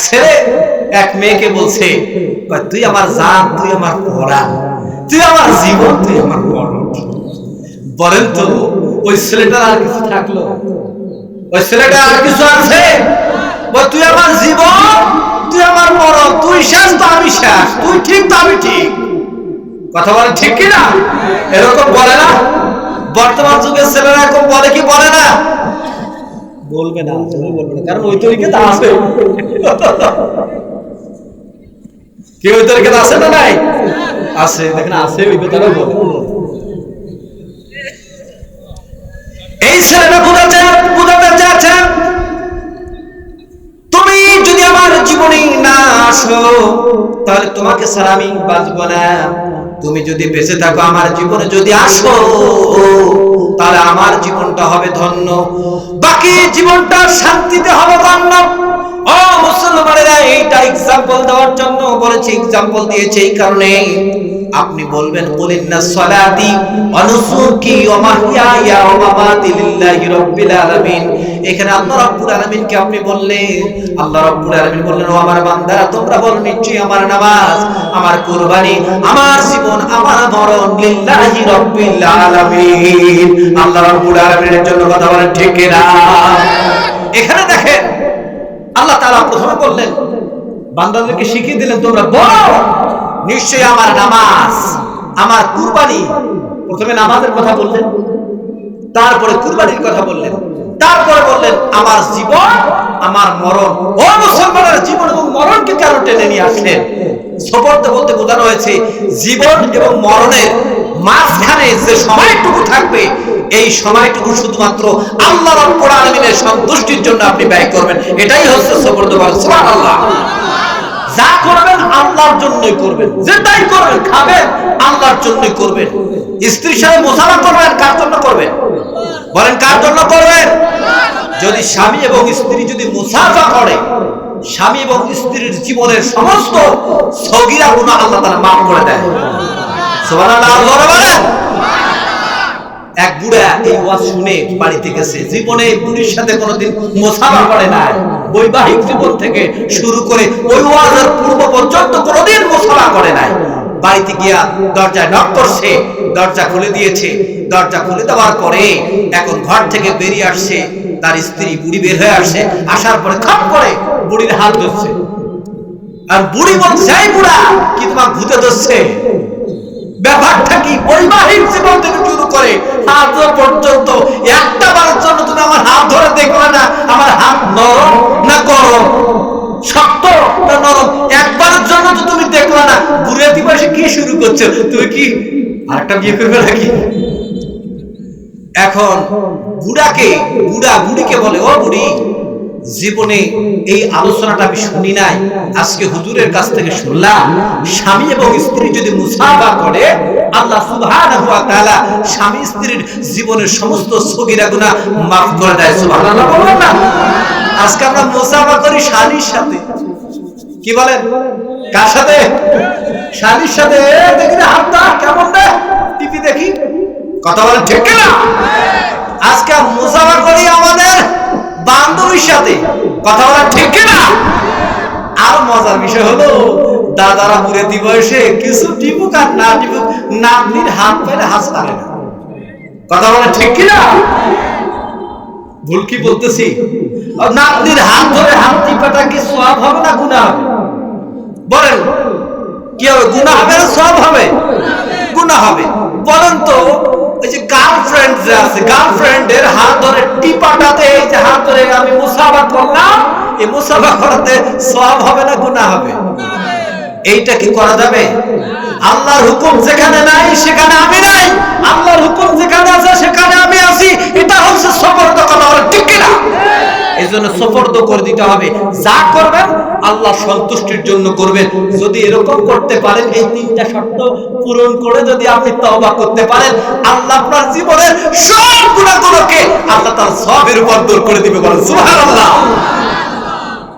ছেলে এক মেয়েকে বলছে, তুই আমার জান, তুই আমার পরাণ, তুই আমার জীবন, তুই আমার মরণ। বলেন তো ওই ছেলেটার আর কিছু থাকলো? ওই ছেলেটা আর কিছু আছে? তুই আমার জীবন, তুই আমার মরণ, তুই শেষ তো আমি শেষ, তুই ঠিক তো আমি ঠিক। কথা বলে ঠিক কিনা? এরকম বলে না? বর্তমান যুগের ছেলেরা এরকম বলে কি বলে না? বলবে না, বলবে না, কারণ ওই তরিকাতে আছে। কি ওই তরিকাতে আছে না? নাই আছে, দেখেন আছে, ওই কথাটা বলে। এই ছেলেটা বুঝাতে চাচ্ছে তুমি যদি আমার জীবনে না আসো তাহলে তোমাকে ছাড়া আমি বাঁচব না। তুমি যদি বেঁচে থাকো আমার জীবনে যদি আসো তাহলে আমার জীবনটা হবে ধন্য, বাকি জীবনটা শান্তিতে হবে ধন্য। ও মুসলমানেরা, এইটা এক্সাম্পল দেওয়ার জন্য বলেছি, এক্সাম্পল দিয়েছে এই কারণে আপনি বলবেন কুলিন্না সালাতি ওয়া নুসুকি ওয়া মাহইয়ায়া ওয়া মামাতি লিল্লাহি রাব্বিল আলামিন। এখানে আল্লাহ রাব্বুল আলামিনকে আপনি বললেন, আল্লাহ রাব্বুল আলামিন বললেন, ও আমার বান্দারা তোমরা বলো নিশ্চয়ই আমার নামাজ, আমার কুরবানি, আমার জীবন, আমার মরণ লিল্লাহি রাব্বিল আলামিন, আল্লাহ রাব্বুল আলামিনের জন্য। কথা বলেন ঠিক কি না? এখানে দেখেন আল্লাহ তাআলা প্রথমে বললেন, বান্দাদেরকে শিখিয়ে দিলেন তোমরা বলো নিশ্চয়ই আমার নামাজ, আমার কুরবানি। প্রথমে নামাজের কথা বললেন, তারপরে কুরবানির কথা বললেন, তারপরে বললেন আমার জীবন, আমার মরণ। ও মুসলমানের, জীবন এবং মরণকে কেন টেনে নিয়ে আসলেন? সফরতে বলতে বোঝানো হয়েছে জীবন এবং মরণের মাঝখানে যে সময়টুকু থাকবে এই সময়টুকু শুধুমাত্র আল্লাহ রাব্বুল আলামিনের সন্তুষ্টির জন্য আপনি ব্যয় করবেন। এটাই হচ্ছে সফরতে বলা। সুবহানাল্লাহ। যা করবেন আল্লাহর জন্যই করবেন, যেটাই করবেন খাবেন আল্লাহর জন্যই করবেন। স্ত্রীর সাথে মুসাফা করবেন কার জন্য করবেন? বলেন কার জন্য করবেন? যদি স্বামী এবং স্ত্রী যদি মুসাফা করে, স্বামী এবং স্ত্রীর জীবনের সমস্ত সগীরা গুনাহ আল্লাহ তাআলা মাফ করে দেয়। সুবহানাল্লাহ। আল্লাহু বলেন। এক বুড়া এই ওয়াজ শুনে বাড়িতে গেছে, জীবনে বুড়ির সাথে কোনোদিন মুসাফা করে নাই, বৈবাহিক জীবন থেকে শুরু করে ওই ওয়াজের পূর্ব পর্যন্ত কোনোদিন মুসাফা করে নাই। বাড়িতে গিয়া দরজায় নক করছে, দরজা খুলে দিয়েছে। দরজা খুলে দেওয়ার পরে এখন ঘর থেকে বেরিয়ে আসছে তার স্ত্রী, বুড়ি বের হয়ে আসছে। আসার পরে খপ করে বুড়ির হাত ধরছে, আর বুড়ি বলছে, এই বুড়া কি তোমার ভূতে ধরছে? ব্যাপারটা কি? বৈবাহিক জীবন থেকে শুরু করে আজ পর্যন্ত একটা বারের জন্য তুমি আমার হাত ধরে দেখলে না আমার হাত নরম না গরম, শক্ত না নরম? একবারের জন্য তো তুমি দেখলে না। বুড়ি দিবসে কি শুরু করছো? তুমি কি আরেকটা বিয়ে করবে নাকি? এখন বুড়া বুড়িকে বলে, ও বুড়ি, জীবনে এই আলোচনাটা আমি শুনি নাই, আজকে হুজুরের কাছ থেকে শুনলাম। স্বামী এবং স্ত্রী যদি মুসাফা করে আল্লাহ সুবহানাহু ওয়া তাআলা স্বামী স্ত্রীর জীবনের সমস্ত সগীরা গুনাহ মাফ করে দেয়। সুবহানাল্লাহ বলুন না। আজকে আমরা মুসাফা করি শালীর সাথে, কি বলেন? কার সাথে? শালীর সাথে। দেখি না হাতটা কেমন রে, টিপি দেখি। কথা বলেন ঠিক না? আজকে মুসাফা করি আমাদের বান্ধবীর সাথে। কথা বলেন ঠিক না? আর মজার বিষয় হলো দাদারা বুড়ে বয়সে কিছু টিপুক আর না টিপুক নাতনির হাত পেলে হাত পারে না। কথা বলেন ঠিক না? ভুল কি বলতেছি? নাতনির হাত ধরে হাত টিপাটা কি সওয়াব হবে না গুনাহ হবে? বলেন কি হবে? গুনাহ হবে না সওয়াব হবে? গুনাহ হবে। বলেন তো এই যে গার্লফ্রেন্ড যে আছে, গার্লফ্রেন্ডের হাত ধরে টিপাটাতে, এই যে হাত ধরে আমি মুসাফা করলাম, এই মুসাফা করাতে সওয়াব হবে না গুনাহ হবে? এইটা কি করা যাবে? আল্লাহর হুকুম যেখানে নাই সেখানে আমি নাই, আল্লাহর হুকুম যেখানে আছে সেখানে আমি আছি। এটা হচ্ছে সফরদ। কথা বলেন ঠিক কি না? এইজন্য সফরদ করে দিতে হবে। যা করবেন আল্লাহ সন্তুষ্টির জন্য করবেন। যদি এরকম করতে পারেন, এই তিনটা শর্ত পূরণ করে যদি আপনি তওবা করতে পারেন, আল্লাহ আপনার জীবনের সব গুনাহগুলোকে আল্লাহ তাআলা সওয়াবে রূপান্তর করে দিবে। বলেন সুবহানাল্লাহ।